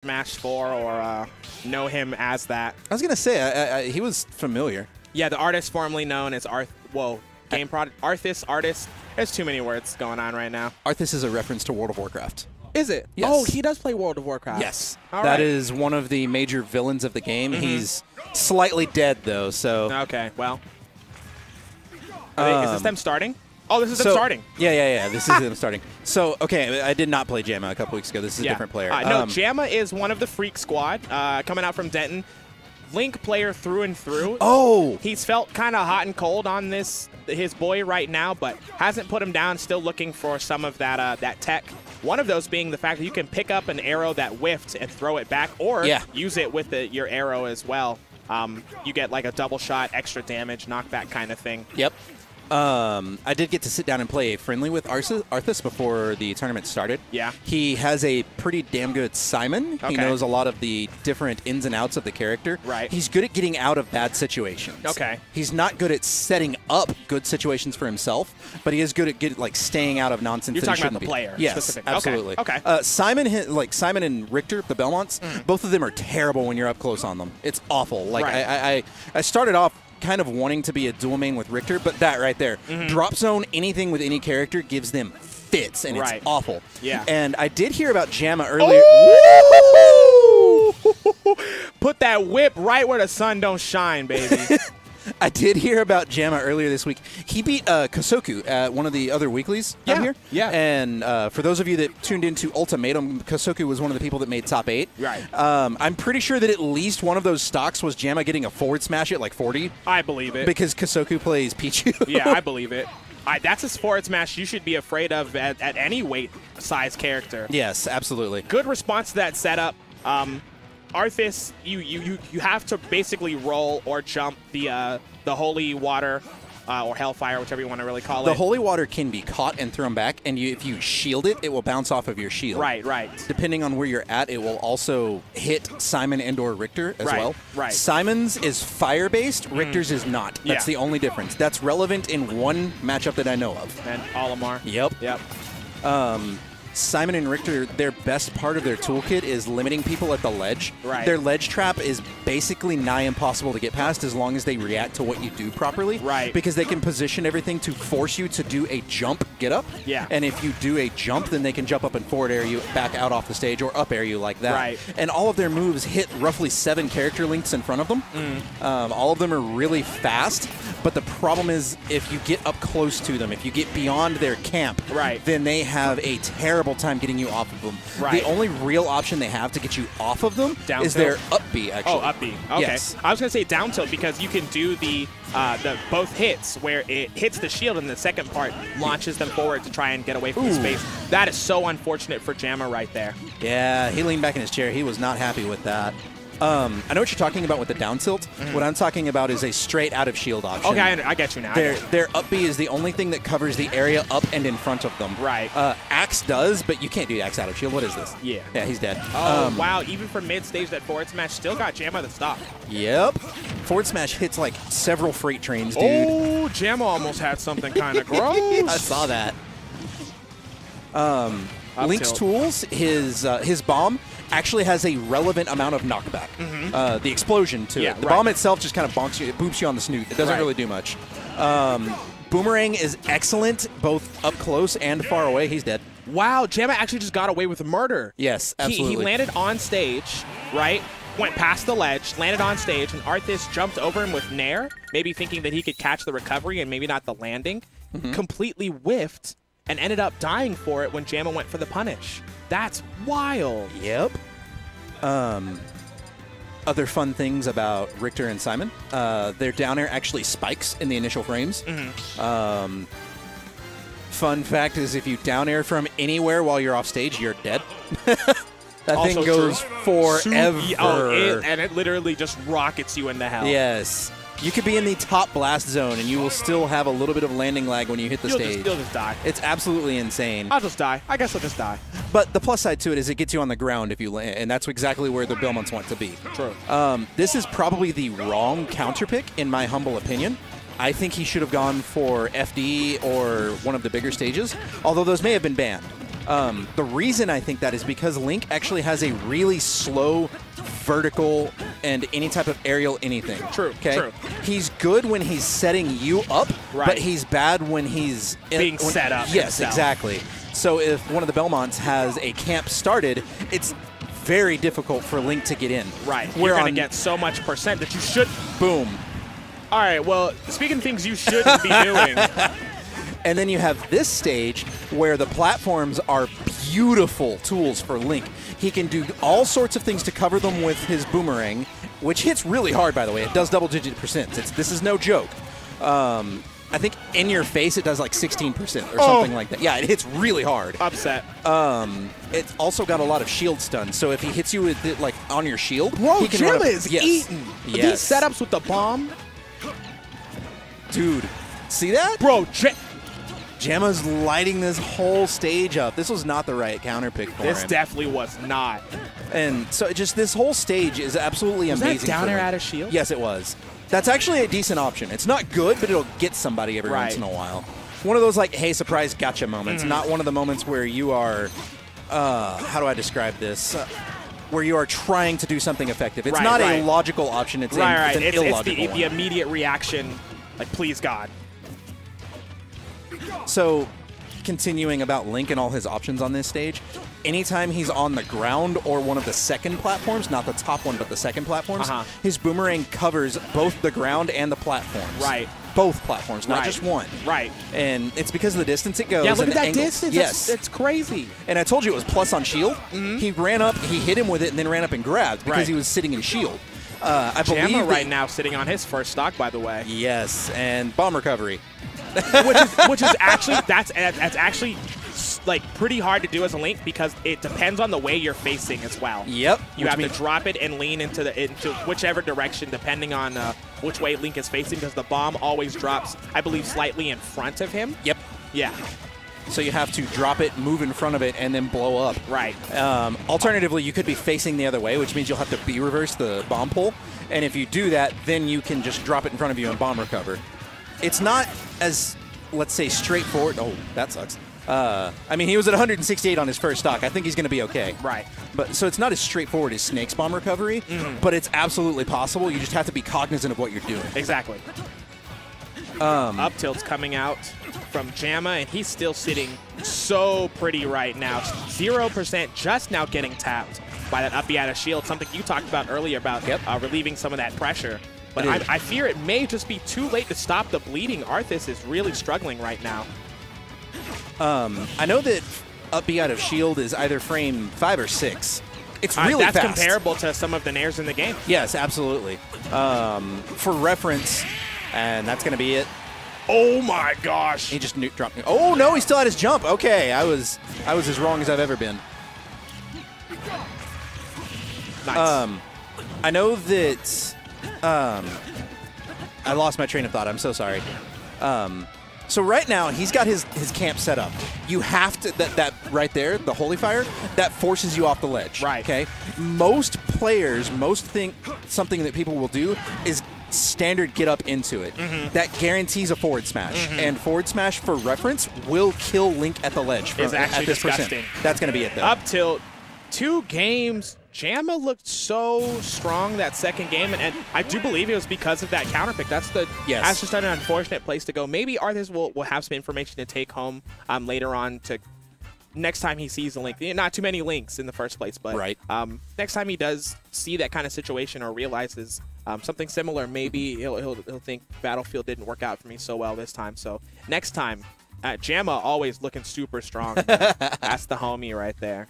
Smash 4 or know him as that. I was going to say, he was familiar. Yeah, the artist formerly known as Arthas, artist. There's too many words going on right now. Arthas is a reference to World of Warcraft. Is it? Yes. Oh, he does play World of Warcraft. Yes. All that right. is one of the major villains of the game. He's slightly dead, though, so... Okay, well. Is this them starting? Oh, this is them starting. Yeah. This is them starting. So, okay, I did not play JAMA a couple weeks ago. This is a different player. No, JAMA is one of the Freak Squad coming out from Denton. Link player through and through. Oh! He's felt kind of hot and cold on his boy right now, but hasn't put him down. Still looking for some of that that tech. One of those being the fact that you can pick up an arrow that whiffed and throw it back, or use it with your arrow as well. You get like a double shot, extra damage, knockback kind of thing. Yep. I did get to sit down and play friendly with Arthas before the tournament started. Yeah. He has a pretty damn good Simon. Okay. He knows a lot of the different ins and outs of the character. Right. He's good at getting out of bad situations. Okay. He's not good at setting up good situations for himself, but he is good at staying out of nonsense. You're that talking he about the player. Yes, specifically. absolutely. Okay. Simon and Richter, the Belmonts, both of them are terrible when you're up close on them. It's awful. Like I started off kind of wanting to be a dual main with Richter, but that right there, drop zone anything with any character gives them fits, and it's awful. Yeah. And I did hear about JAMA earlier. Put that whip right where the sun don't shine, baby. I did hear about JAMA earlier this week. He beat Kosoku at one of the other weeklies down here. Yeah. And for those of you that tuned into Ultimatum, Kosoku was one of the people that made top 8. Right. I'm pretty sure that at least one of those stocks was JAMA getting a forward smash at like 40. I believe it. Because Kosoku plays Pichu. Yeah, I believe it. That's a forward smash you should be afraid of at any weight size character. Yes, absolutely. Good response to that setup. Arthas, you have to basically roll or jump the holy water or hellfire, whichever you want to really call it. The holy water can be caught and thrown back, and if you shield it, it will bounce off of your shield. Right. Depending on where you're at, it will also hit Simon and or Richter as well. Right. Simon's is fire-based, Richter's is not. That's the only difference. That's relevant in one matchup that I know of. And Olimar. Yep. Simon and Richter, their best part of their toolkit is limiting people at the ledge. Right. Their ledge trap is basically nigh impossible to get past as long as they react to what you do properly. Right. Because they can position everything to force you to do a jump get up. Yeah. And if you do a jump, then they can jump up and forward air you back out off the stage or up air you like that. Right. And all of their moves hit roughly 7 character links in front of them. All of them are really fast, but the problem is if you get up close to them, if you get beyond their camp, then they have a terrible time getting you off of them. The only real option they have to get you off of them is their up B, actually. Oh, up B. Okay. Yes. I was going to say down tilt because you can do the both hits where it hits the shield and the second part launches them forward to try and get away from the space. That is so unfortunate for JAMA right there. Yeah, he leaned back in his chair. He was not happy with that. I know what you're talking about with the down tilt. What I'm talking about is a straight out of shield option. Okay, I get you now. Their up B is the only thing that covers the area up and in front of them. Right. Axe does, but you can't do Axe out of shield. What is this? Yeah. Yeah, he's dead. Oh, wow. Even from mid stage, that forward smash still got JAMA the stop. Yep. Forward smash hits like several freight trains, dude. Oh, JAMA almost had something kind of gross. I saw that. Link's tools, his bomb actually has a relevant amount of knockback. The explosion to it. The bomb itself just kind of bonks you, it boops you on the snoot. It doesn't really do much. Boomerang is excellent, both up close and far away. He's dead. Wow, JAMA actually just got away with murder. Yes, absolutely. He landed on stage, right? Went past the ledge, landed on stage, and Arthas jumped over him with Nair, maybe thinking that he could catch the recovery and maybe not the landing. Completely whiffed and ended up dying for it when JAMA went for the punish. That's wild. Yep. Other fun things about Richter and Simon. Their down air actually spikes in the initial frames. Fun fact is if you down air from anywhere while you're off stage, you're dead. That also thing goes forever. And it literally just rockets you into hell. Yes. You could be in the top blast zone, and you will still have a little bit of landing lag when you hit the stage. You'll just die. It's absolutely insane. I'll just die. I guess I'll just die. But the plus side to it is it gets you on the ground if you land, and that's exactly where the Belmonts want to be. True. This is probably the wrong counter pick, in my humble opinion. I think he should have gone for FD or one of the bigger stages, although those may have been banned. The reason I think that is because Link actually has a really slow vertical and any type of aerial anything. True, true. He's good when he's setting you up, but he's bad when he's being set up. Yes, himself. exactly. So if one of the Belmonts has a camp started, it's very difficult for Link to get in. Right. You're going to get so much percent that you should. Boom. All right, well, speaking of things you shouldn't be doing. And then you have this stage where the platforms are beautiful tools for Link. He can do all sorts of things to cover them with his boomerang, which hits really hard, by the way. It does double-digit percent. This is no joke. I think in your face it does like 16% or something like that. Yeah, it hits really hard. Upset. It's also got a lot of shield stun, so if he hits you with it, like on your shield, bro, he can JAMA is eating. Yes. These setups with the bomb. Dude, see that? Bro, JAMA's lighting this whole stage up. This was not the right counter pick for him. This definitely was not. And so just this whole stage is absolutely amazing. Was that down air out of shield? Yes, it was. That's actually a decent option. It's not good, but it'll get somebody every once in a while. One of those like, hey, surprise, gotcha moments. Not one of the moments where you are, how do I describe this? Where you are trying to do something effective. It's not a logical option. It's, it's an illogical one. The immediate reaction, like, please, God. So, continuing about Link and all his options on this stage, anytime he's on the ground or one of the second platforms, not the top one, but the second platforms, his boomerang covers both the ground and the platforms. Right. Both platforms, not just one. Right. And it's because of the distance it goes. Yeah, look and at that angles. distance. Yes. It's crazy. And I told you it was plus on shield. He ran up, he hit him with it, and then ran up and grabbed because he was sitting in shield. I believe JAMA right now sitting on his first stock, by the way. Yes, and bomb recovery. which is actually that's actually like pretty hard to do as a Link because it depends on the way you're facing as well. Yep. You have to drop it and lean into whichever direction depending on which way Link is facing because the bomb always drops, I believe, slightly in front of him. Yep. Yeah. So you have to drop it, move in front of it, and then blow up. Right. Alternatively, you could be facing the other way, which means you'll have to B-reverse the bomb pull. And if you do that, then you can just drop it in front of you and bomb recover. It's not as, let's say, straightforward. Oh, that sucks. I mean, he was at 168 on his first stock. I think he's going to be okay. Right. But so it's not as straightforward as Snake's bomb recovery, but it's absolutely possible. You just have to be cognizant of what you're doing. Exactly. Up tilt's coming out from JAMA, and he's still sitting so pretty right now. 0% just now getting tapped by that up B out of shield, something you talked about earlier about relieving some of that pressure. But I fear it may just be too late to stop the bleeding. Arthas is really struggling right now. I know that up B out of shield is either frame 5 or 6. It's really fast. That's comparable to some of the nairs in the game. Yes, absolutely. For reference, and that's going to be it. Oh my gosh! He just dropped me. Oh no, he still had his jump. Okay, I was as wrong as I've ever been. Nice. I know that. I lost my train of thought. I'm so sorry. So right now he's got his camp set up. You have to that right there, the holy fire, that forces you off the ledge. Right. Okay. Most players, something that people will do is standard get up into it. That guarantees a forward smash, and forward smash, for reference, will kill Link at the ledge. It's actually at this disgusting. That's going to be it though. Up tilt, 2 games. JAMA looked so strong that second game, and I do believe it was because of that counter pick. That's just an unfortunate place to go. Maybe Arthas will have some information to take home later on to next time he sees a Link. Not too many Links in the first place, but next time he does see that kind of situation or realizes something similar, maybe he'll think Battlefield didn't work out for me so well this time. So next time, JAMA always looking super strong. That's the homie right there.